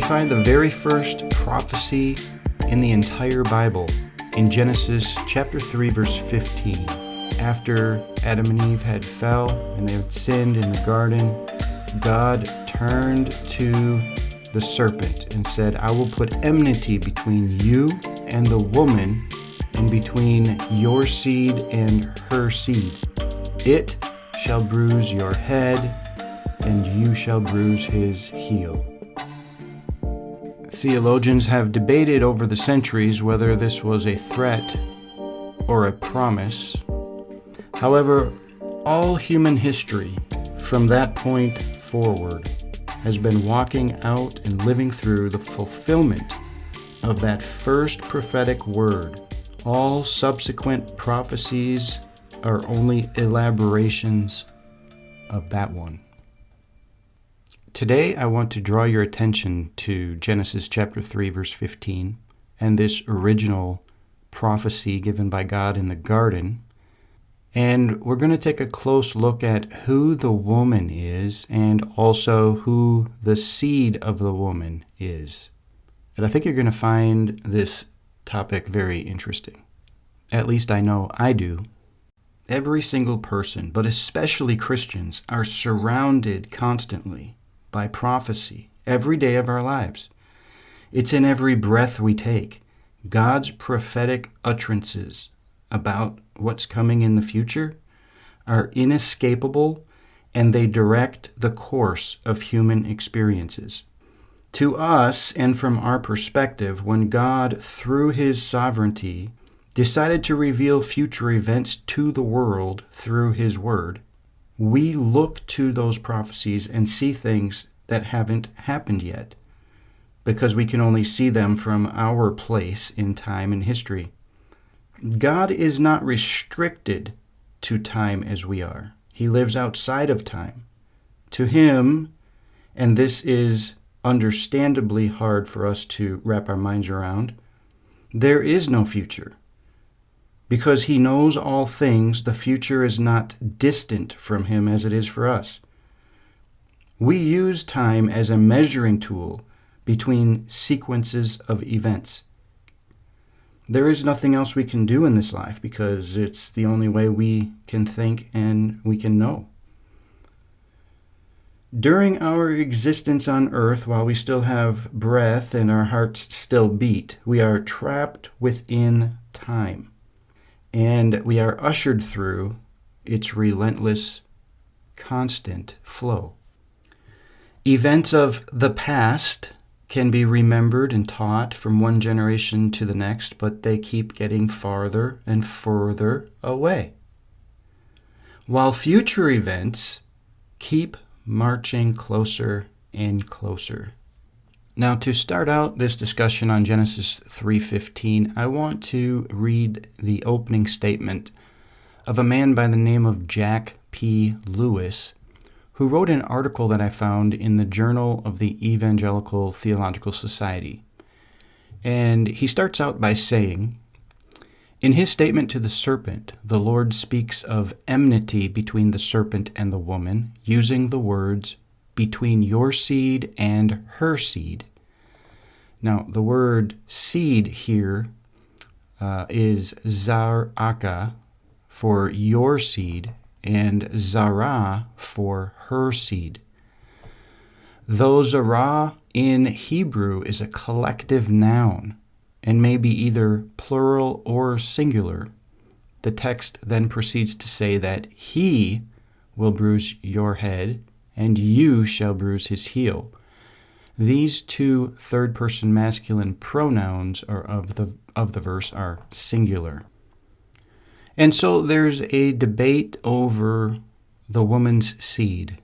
find the very first prophecy in the entire Bible in Genesis chapter 3, verse 15. After Adam and Eve had fell and they had sinned in the garden, God turned to the serpent and said, I will put enmity between you and the woman, and between your seed and her seed. It shall bruise your head, and you shall bruise his heel. Theologians have debated over the centuries whether this was a threat or a promise. However, all human history from that point forward has been walking out and living through the fulfillment of that first prophetic word. All subsequent prophecies are only elaborations of that one. Today, I want to draw your attention to Genesis chapter 3, verse 15, and this original prophecy given by God in the garden. And we're going to take a close look at who the woman is and also who the seed of the woman is. And I think you're going to find this topic very interesting. At least I know I do. Every single person, but especially Christians, are surrounded constantly by prophecy every day of our lives. It's in every breath we take. God's prophetic utterances about what's coming in the future are inescapable, and they direct the course of human experiences. To us, and from our perspective, when God, through his sovereignty, decided to reveal future events to the world through his word, we look to those prophecies and see things that haven't happened yet, because we can only see them from our place in time and history. God is not restricted to time as we are. He lives outside of time. To him, and this is understandably hard for us to wrap our minds around, there is no future. Because he knows all things, the future is not distant from him as it is for us. We use time as a measuring tool between sequences of events. There is nothing else we can do in this life because it's the only way we can think and we can know. During our existence on earth, while we still have breath and our hearts still beat, we are trapped within time. And we are ushered through its relentless, constant flow. Events of the past can be remembered and taught from one generation to the next, but they keep getting farther and further away. While future events keep marching closer and closer. Now, to start out this discussion on Genesis 3:15, I want to read the opening statement of a man by the name of Jack P. Lewis, who wrote an article that I found in the Journal of the Evangelical Theological Society. And he starts out by saying, in his statement to the serpent, the Lord speaks of enmity between the serpent and the woman, using the words, between your seed and her seed. Now, the word seed here is zaraka for your seed and zara for her seed. Though zara in Hebrew is a collective noun and may be either plural or singular, the text then proceeds to say that he will bruise your head and you shall bruise his heel. These two third-person masculine pronouns of the verse are singular. And so there's a debate over the woman's seed.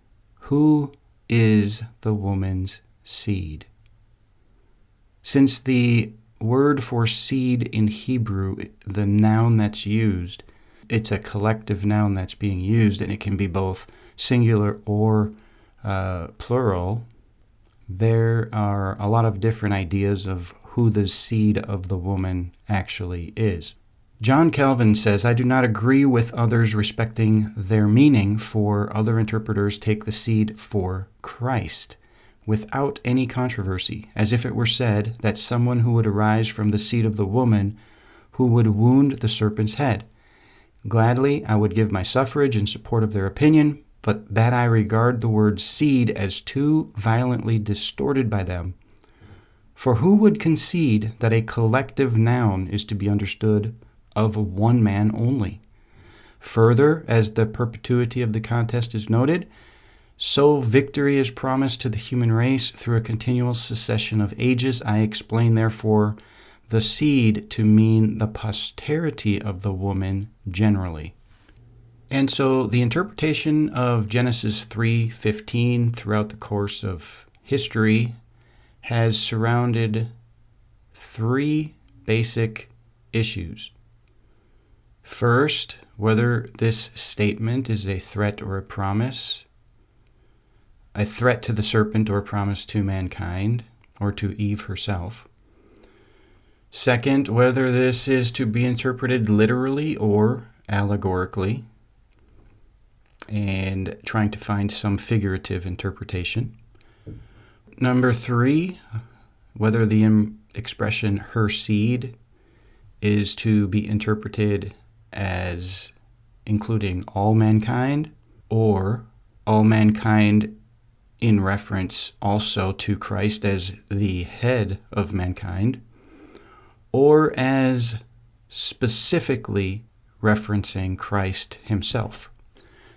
Who is the woman's seed? Since the word for seed in Hebrew, the noun that's used, it's a collective noun that's being used, and it can be both singular or plural, there are a lot of different ideas of who the seed of the woman actually is. John Calvin says, I do not agree with others respecting their meaning, for other interpreters take the seed for Christ. without any controversy, as if it were said that someone who would arise from the seed of the woman who would wound the serpent's head. Gladly, I would give my suffrage in support of their opinion, but that I regard the word seed as too violently distorted by them. For who would concede that a collective noun is to be understood of one man only? Further, as the perpetuity of the contest is noted, so victory is promised to the human race through a continual succession of ages. I explain, therefore, the seed to mean the posterity of the woman generally. And so the interpretation of Genesis 3:15 throughout the course of history has surrounded three basic issues. First, whether this statement is a threat or a promise, a threat to the serpent or a promise to mankind or to Eve herself. Second, whether this is to be interpreted literally or allegorically, and trying to find some figurative interpretation. Number three, whether the expression her seed is to be interpreted as including all mankind, or all mankind in reference also to Christ as the head of mankind, or as specifically referencing Christ himself.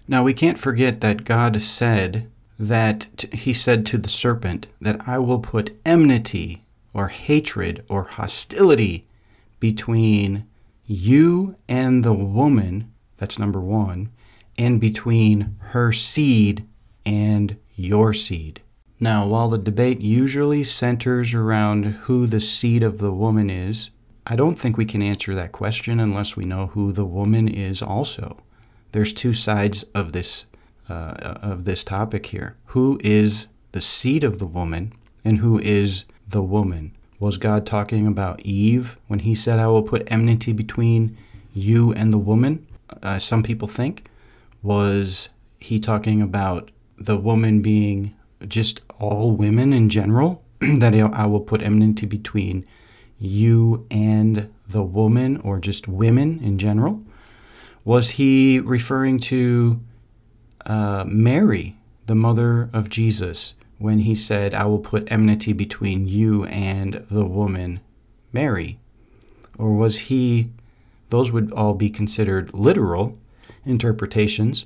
Now, we can't forget that God said that he said to the serpent that I will put enmity or hatred or hostility between you and the woman, that's number one, and between her seed and your seed. Now, while the debate usually centers around who the seed of the woman is, I don't think we can answer that question unless we know who the woman is also. There's two sides of this topic here. Who is the seed of the woman, and who is the woman? Was God talking about Eve when he said, I will put enmity between you and the woman? Some people think. Was he talking about the woman being just all women in general? That I will put enmity between you and the woman, or just women in general? Was he referring to Mary, the mother of Jesus, when he said, I will put enmity between you and the woman, Mary? Or was he, those would all be considered literal interpretations,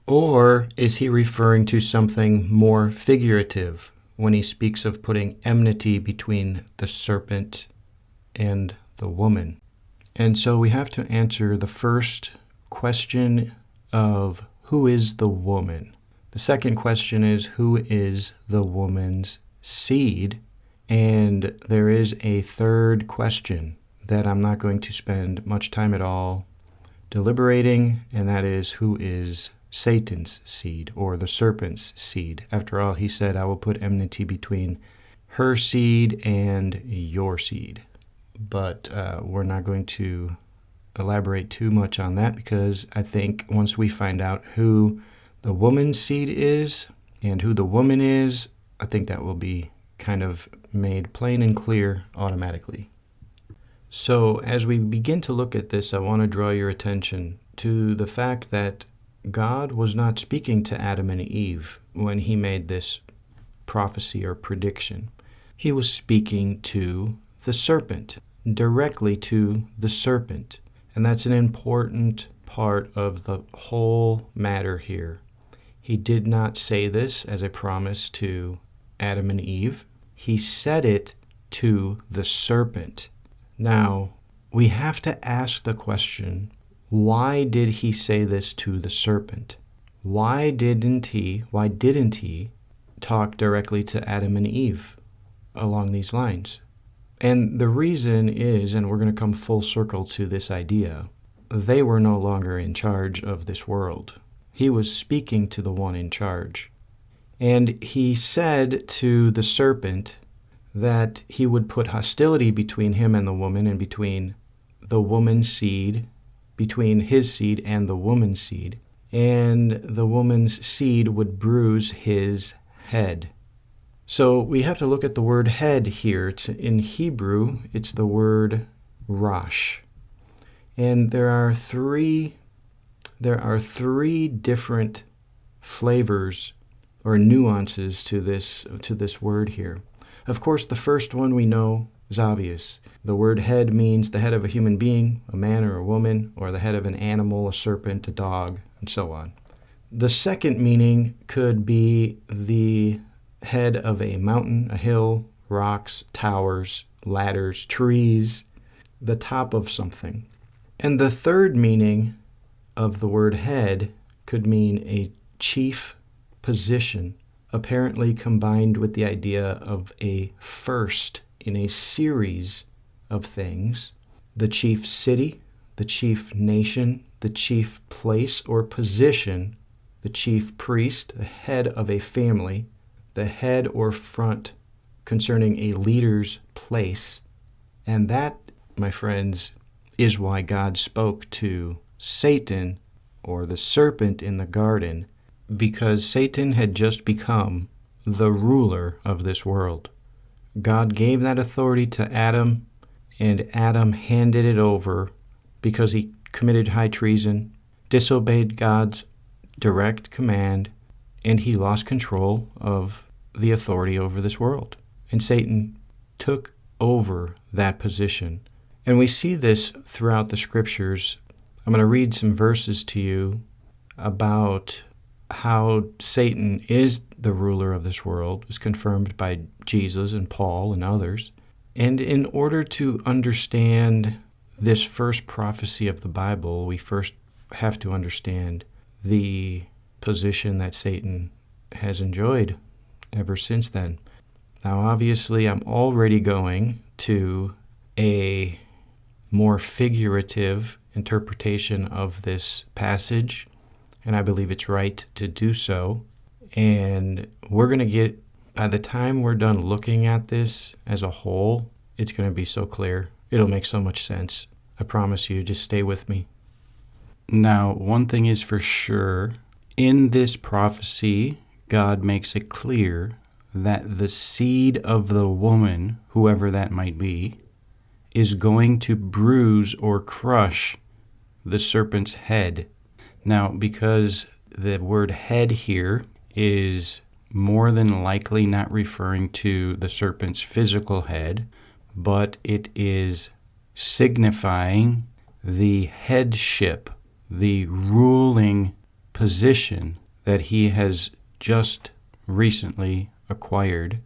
or is he referring to something more figurative when he speaks of putting enmity between the serpent and the woman? And so we have to answer the first question of who is the woman? The second question is, who is the woman's seed? And there is a third question that I'm not going to spend much time at all deliberating, and that is, who is Satan's seed, or the serpent's seed? After all, he said, I will put enmity between her seed and your seed. But we're not going to elaborate too much on that, because I think once we find out who the woman's seed is and who the woman is, I think that will be kind of made plain and clear automatically. So as we begin to look at this, I want to draw your attention to the fact that God was not speaking to Adam and Eve when he made this prophecy or prediction. He was speaking to the serpent, directly to the serpent. And that's an important part of the whole matter here. He did not say this as a promise to Adam and Eve. He said it to the serpent. Now, we have to ask the question, why did he say this to the serpent? Why didn't he talk directly to Adam and Eve along these lines? And the reason is, and we're going to come full circle to this idea, they were no longer in charge of this world. He was speaking to the one in charge. And he said to the serpent that he would put hostility between him and the woman, and between the woman's seed, between his seed and the woman's seed, and the woman's seed would bruise his head. So we have to look at the word head here. In Hebrew, it's the word rosh. And there are three different flavors or nuances to this word here. Of course, the first one we know is obvious. The word head means the head of a human being, a man or a woman, or the head of an animal, a serpent, a dog, and so on. The second meaning could be the head of a mountain, a hill, rocks, towers, ladders, trees, the top of something. And the third meaning of the word head could mean a chief position, apparently combined with the idea of a first in a series of things, the chief city, the chief nation, the chief place or position, the chief priest, the head of a family, the head or front concerning a leader's place. And that, my friends, is why God spoke to Satan, or the serpent in the garden, because Satan had just become the ruler of this world. God gave that authority to Adam, and Adam handed it over because he committed high treason, disobeyed God's direct command, and he lost control of the authority over this world. And Satan took over that position. And we see this throughout the scriptures. I'm going to read some verses to you about how Satan is the ruler of this world. It's confirmed by Jesus and Paul and others. And in order to understand this first prophecy of the Bible, we first have to understand the position that Satan has enjoyed ever since then. Now, obviously, I'm already going to a more figurative interpretation of this passage, and I believe it's right to do so. And we're going to get, by the time we're done looking at this as a whole, it's going to be so clear. It'll make so much sense. I promise you, just stay with me. Now, one thing is for sure, in this prophecy, God makes it clear that the seed of the woman, whoever that might be, is going to bruise or crush the serpent's head. Now, because the word head here is more than likely not referring to the serpent's physical head, but it is signifying the headship, the ruling position that he has just recently acquired.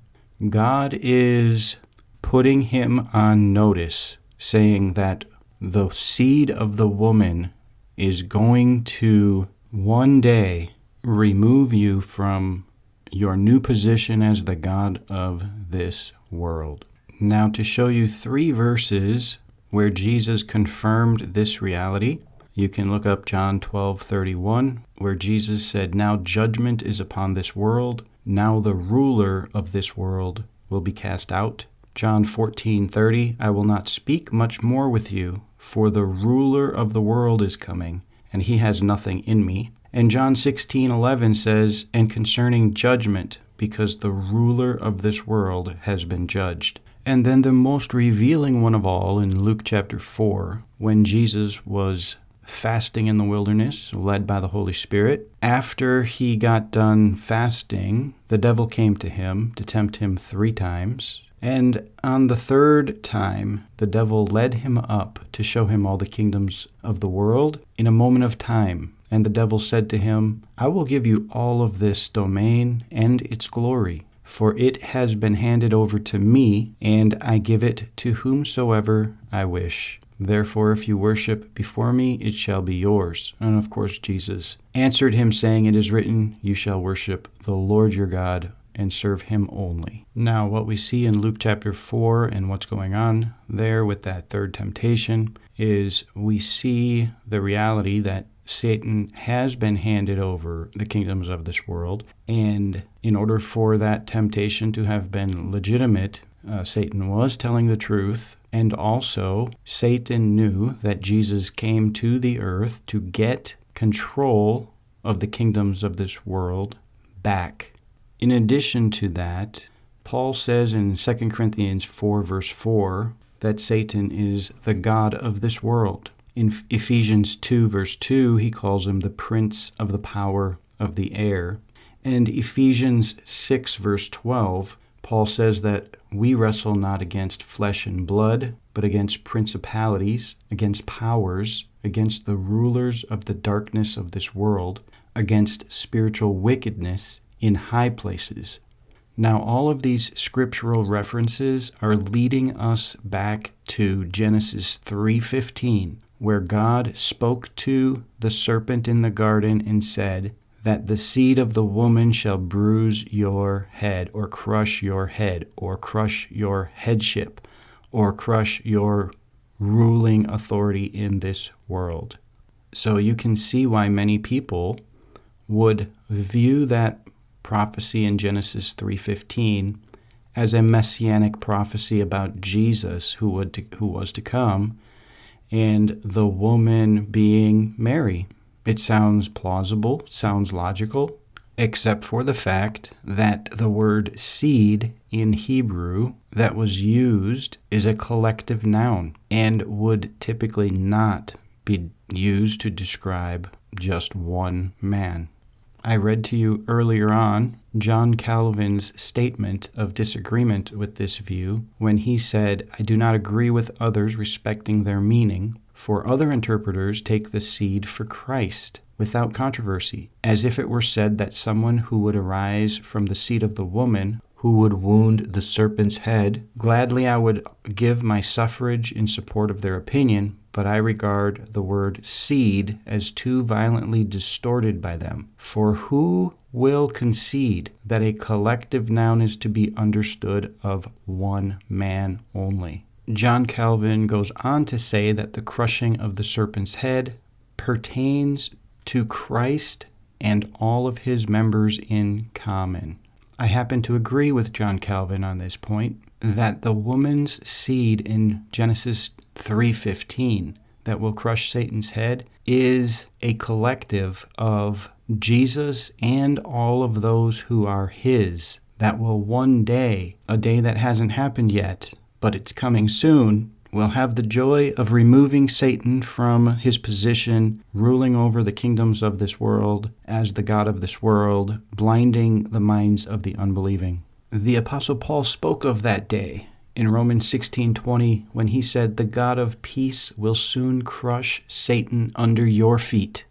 God is putting him on notice, saying that the seed of the woman is going to one day remove you from your new position as the God of this world. Now, to show you 3 verses where Jesus confirmed this reality, you can look up John 12:31, where Jesus said, "Now judgment is upon this world. Now the ruler of this world will be cast out." John 14:30, "I will not speak much more with you, for the ruler of the world is coming, and he has nothing in me." And John 16:11 says, "And concerning judgment, because the ruler of this world has been judged." And then the most revealing one of all in Luke chapter 4, when Jesus was fasting in the wilderness, led by the Holy Spirit. After he got done fasting, the devil came to him to tempt him 3 times. And on the 3rd time, the devil led him up to show him all the kingdoms of the world in a moment of time. And the devil said to him, "I will give you all of this domain and its glory, for it has been handed over to me, and I give it to whomsoever I wish. Therefore, if you worship before me, it shall be yours." And of course, Jesus answered him, saying, "It is written, you shall worship the Lord your God and serve him only." Now, what we see in Luke chapter 4 and what's going on there with that 3rd temptation is we see the reality that Satan has been handed over the kingdoms of this world. And in order for that temptation to have been legitimate, Satan was telling the truth. And also, Satan knew that Jesus came to the earth to get control of the kingdoms of this world back. In addition to that, Paul says in 2 Corinthians 4, verse 4, that Satan is the god of this world. In Ephesians 2, verse 2, he calls him the prince of the power of the air. And Ephesians 6, verse 12, Paul says that we wrestle not against flesh and blood, but against principalities, against powers, against the rulers of the darkness of this world, against spiritual wickedness in high places. Now, all of these scriptural references are leading us back to Genesis 3:15, where God spoke to the serpent in the garden and said that the seed of the woman shall bruise your head, or crush your head, or crush your headship, or crush your ruling authority in this world. So you can see why many people would view that prophecy in Genesis 3:15 as a messianic prophecy about Jesus who was to come, and the woman being Mary. It sounds plausible, sounds logical, except for the fact that the word seed in Hebrew that was used is a collective noun and would typically not be used to describe just one man. I read to you earlier on John Calvin's statement of disagreement with this view when he said, "I do not agree with others respecting their meaning, for other interpreters take the seed for Christ without controversy, as if it were said that someone who would arise from the seed of the woman who would wound the serpent's head. Gladly I would give my suffrage in support of their opinion, but I regard the word seed as too violently distorted by them. For who will concede that a collective noun is to be understood of one man only?" John Calvin goes on to say that the crushing of the serpent's head pertains to Christ and all of his members in common. I happen to agree with John Calvin on this point, that the woman's seed in Genesis 3:15 that will crush Satan's head is a collective of Jesus and all of those who are his, that will one day, a day that hasn't happened yet, but it's coming soon, will have the joy of removing Satan from his position, ruling over the kingdoms of this world as the god of this world, blinding the minds of the unbelieving. The Apostle Paul spoke of that day in Romans 16:20 when he said, "The God of peace will soon crush Satan under your feet."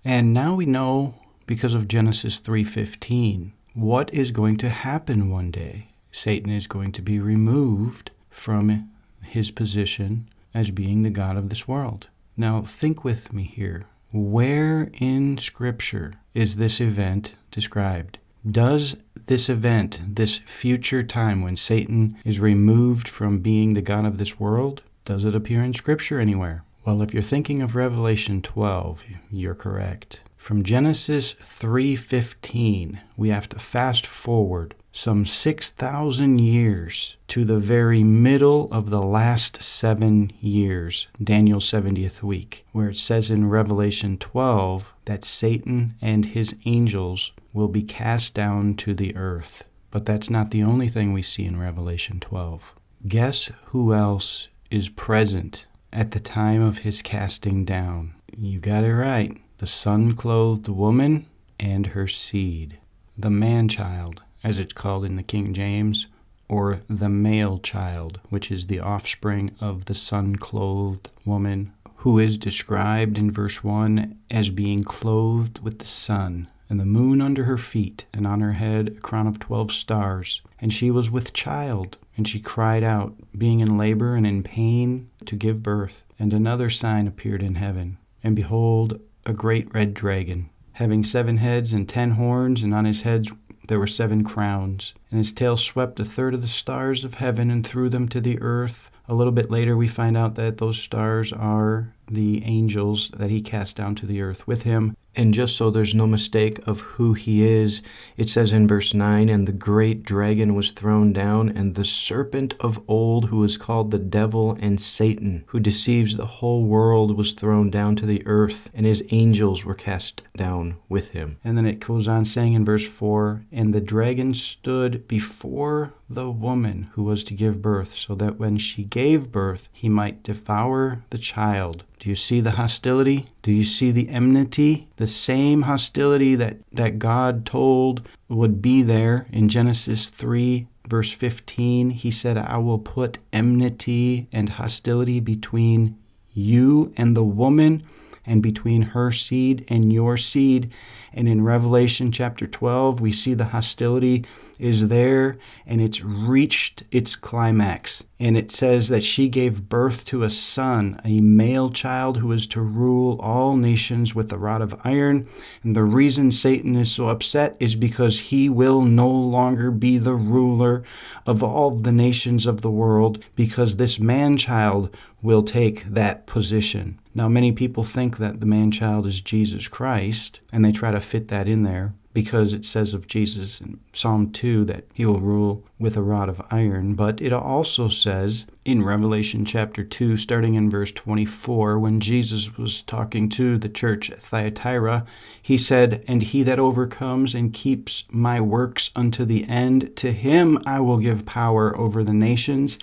And now we know, because of Genesis 3:15, what is going to happen one day. Satan is going to be removed from his position as being the god of this world. Now think with me here. Where in Scripture is this event described? Does this event, this future time when Satan is removed from being the god of this world, does it appear in Scripture anywhere? Well, if you're thinking of Revelation 12, you're correct. From Genesis 3:15, we have to fast forward some 6,000 years to the very middle of the last 7 years, Daniel's 70th week, where it says in Revelation 12 that Satan and his angels will be cast down to the earth. But that's not the only thing we see in Revelation 12. Guess who else is present at the time of his casting down? You got it right. The sun-clothed woman and her seed. The man-child, as it's called in the King James, or the male child, which is the offspring of the sun-clothed woman, who is described in verse 1 as being clothed with the sun, and the moon under her feet, and on her head a crown of 12 stars. And she was with child, and she cried out, being in labor and in pain to give birth. And another sign appeared in heaven, and behold, a great red dragon, having 7 heads and 10 horns, and on his heads there were 7 crowns. And his tail swept a third of the stars of heaven and threw them to the earth. A little bit later we find out that those stars are the angels that he cast down to the earth with him. And just so there's no mistake of who he is, it says in verse 9, "And the great dragon was thrown down, and the serpent of old, who is called the devil and Satan, who deceives the whole world, was thrown down to the earth, and his angels were cast down with him." And then it goes on saying in verse 4, "And the dragon stood stood before the woman who was to give birth, so that when she gave birth, he might devour the child. Do you see the hostility? Do you see the enmity? The same hostility that God told would be there in Genesis 3, verse 15. He said, I will put enmity and hostility between you and the woman, and between her seed and your seed. And in Revelation chapter 12, we see the hostility is there, and it's reached its climax. And it says that she gave birth to a son, a male child who is to rule all nations with a rod of iron. And the reason Satan is so upset is because he will no longer be the ruler of all the nations of the world, because this man-child will take that position. Now, many people think that the man-child is Jesus Christ, and they try to fit that in there because it says of Jesus in Psalm 2 that he will rule with a rod of iron. But it also says in Revelation chapter 2, starting in verse 24, when Jesus was talking to the church at Thyatira, he said, And he that overcomes and keeps my works unto the end, to him I will give power over the nations,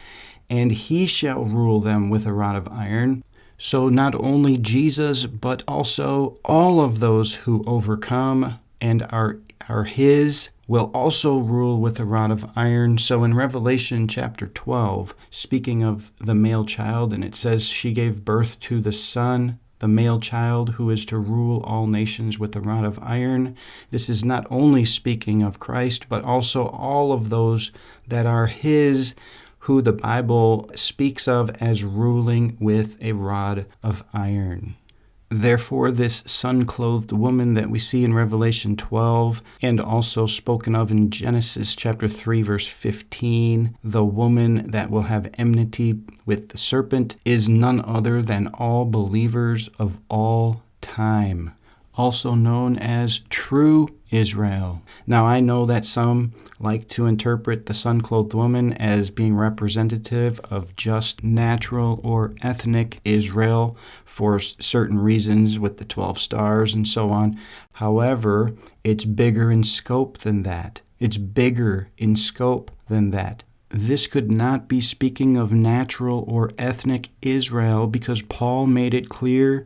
and he shall rule them with a rod of iron. So not only Jesus, but also all of those who overcome and are his will also rule with a rod of iron. So in Revelation chapter 12, speaking of the male child, and it says she gave birth to the son, the male child who is to rule all nations with a rod of iron. This is not only speaking of Christ, but also all of those that are his, who the Bible speaks of as ruling with a rod of iron. Therefore, this sun-clothed woman that we see in Revelation 12 and also spoken of in Genesis chapter 3, verse 15, the woman that will have enmity with the serpent, is none other than all believers of all time, also known as true Israel. Now, I know that some like to interpret the sun-clothed woman as being representative of just natural or ethnic Israel for certain reasons with the 12 stars and so on. However, it's bigger in scope than that. It's bigger in scope than that. This could not be speaking of natural or ethnic Israel, because Paul made it clear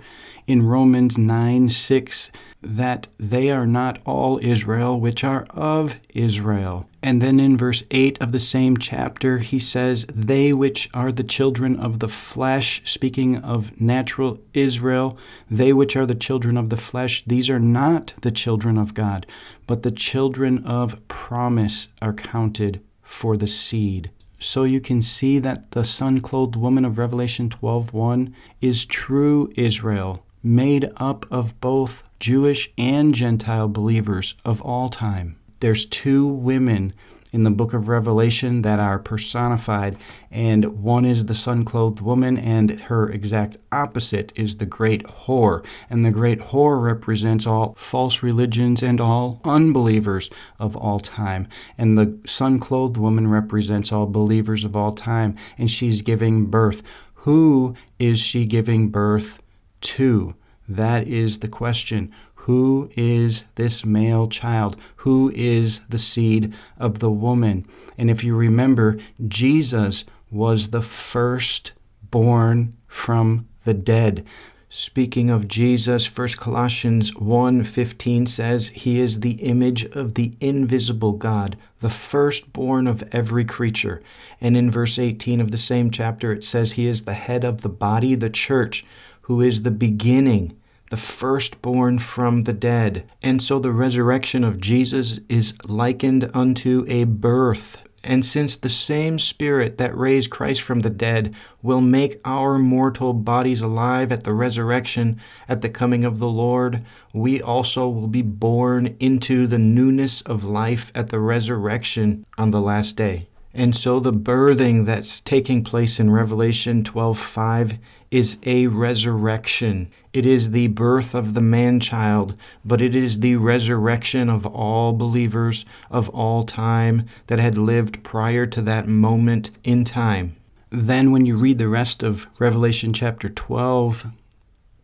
in Romans 9:6 that they are not all Israel which are of Israel. And then in verse 8 of the same chapter, he says, they which are the children of the flesh, speaking of natural Israel, they which are the children of the flesh, these are not the children of God, but the children of promise are counted for the seed. So you can see that the sun-clothed woman of Revelation 12:1 is true Israel, made up of both Jewish and Gentile believers of all time. There's two women in the book of Revelation that are personified, and one is the sun-clothed woman, and her exact opposite is the great whore. And the great whore represents all false religions and all unbelievers of all time. And the sun-clothed woman represents all believers of all time, and she's giving birth. Who is she giving birth to? That is the question. Who is this male child? Who is the seed of the woman? And if you remember, Jesus was the first born from the dead. Speaking of Jesus, 1 Colossians 1:15 says, He is the image of the invisible God, the firstborn of every creature. And in verse 18 of the same chapter, it says, He is the head of the body, the church, who is the beginning, the firstborn from the dead. And so the resurrection of Jesus is likened unto a birth. And since the same Spirit that raised Christ from the dead will make our mortal bodies alive at the resurrection, at the coming of the Lord, we also will be born into the newness of life at the resurrection on the last day. And so the birthing that's taking place in Revelation 12:5 is a resurrection. It is the birth of the man-child, but it is the resurrection of all believers of all time that had lived prior to that moment in time. Then when you read the rest of Revelation chapter 12,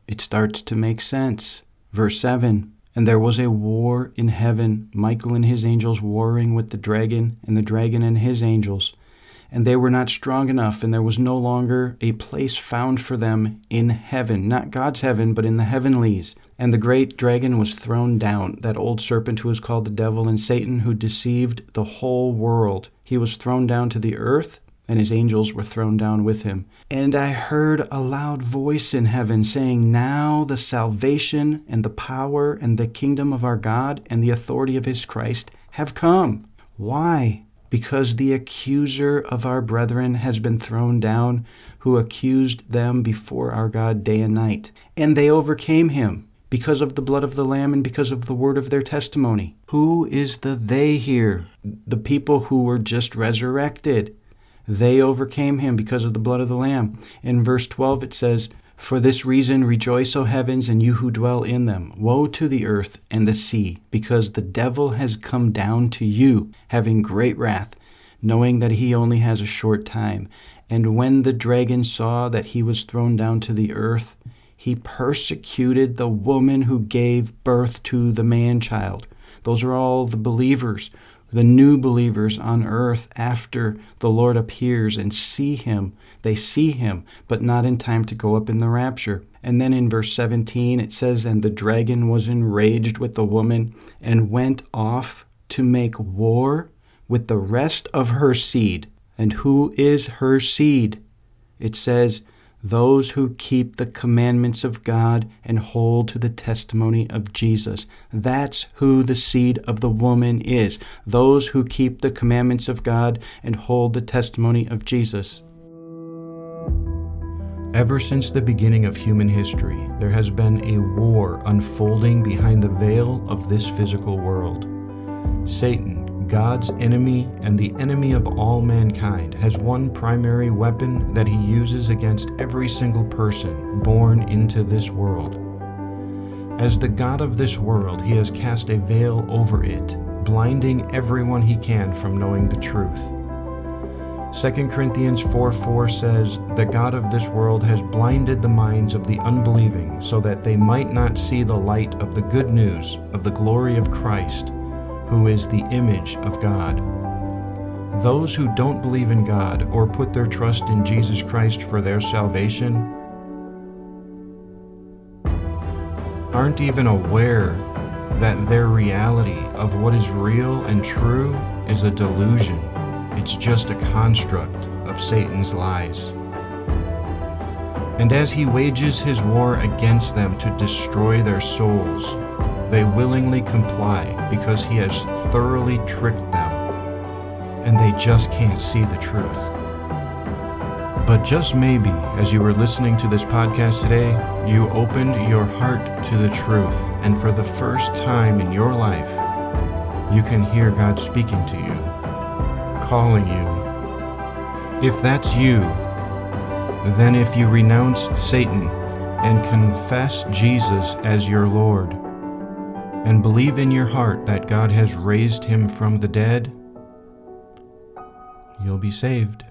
it starts to make sense. Verse 7, And there was a war in heaven, Michael and his angels warring with the dragon and his angels. And they were not strong enough, and there was no longer a place found for them in heaven, not God's heaven, but in the heavenlies. And the great dragon was thrown down, that old serpent who is called the devil and Satan, who deceived the whole world. He was thrown down to the earth, and his angels were thrown down with him. And I heard a loud voice in heaven saying, "Now the salvation and the power and the kingdom of our God and the authority of his Christ have come." Why? Because the accuser of our brethren has been thrown down, who accused them before our God day and night. And they overcame him because of the blood of the Lamb and because of the word of their testimony. Who is the they here? The people who were just resurrected. They overcame him because of the blood of the Lamb. In verse 12 it says, "For this reason rejoice, O heavens, and you who dwell in them. Woe to the earth and the sea, because the devil has come down to you, having great wrath, knowing that he only has a short time. And when the dragon saw that he was thrown down to the earth, he persecuted the woman who gave birth to the man-child." Those are all the believers, the new believers on earth after the Lord appears and see him. They see him, but not in time to go up in the rapture. And then in verse 17 it says, "And the dragon was enraged with the woman and went off to make war with the rest of her seed." And who is her seed? It says, "Those who keep the commandments of God and hold to the testimony of Jesus." That's who the seed of the woman is. Those who keep the commandments of God and hold the testimony of Jesus. Ever since the beginning of human history, there has been a war unfolding behind the veil of this physical world. Satan, God's enemy and the enemy of all mankind, has one primary weapon that he uses against every single person born into this world. As the God of this world, he has cast a veil over it, blinding everyone he can from knowing the truth. 2 Corinthians 4:4 says, "The God of this world has blinded the minds of the unbelieving, so that they might not see the light of the good news of the glory of Christ, who is the image of God." Those who don't believe in God or put their trust in Jesus Christ for their salvation aren't even aware that their reality of what is real and true is a delusion. It's just a construct of Satan's lies. And as he wages his war against them to destroy their souls, they willingly comply because he has thoroughly tricked them, and they just can't see the truth. But just maybe, as you were listening to this podcast today, you opened your heart to the truth, and for the first time in your life, you can hear God speaking to you, calling you. If that's you, then if you renounce Satan and confess Jesus as your Lord, and believe in your heart that God has raised him from the dead, you'll be saved.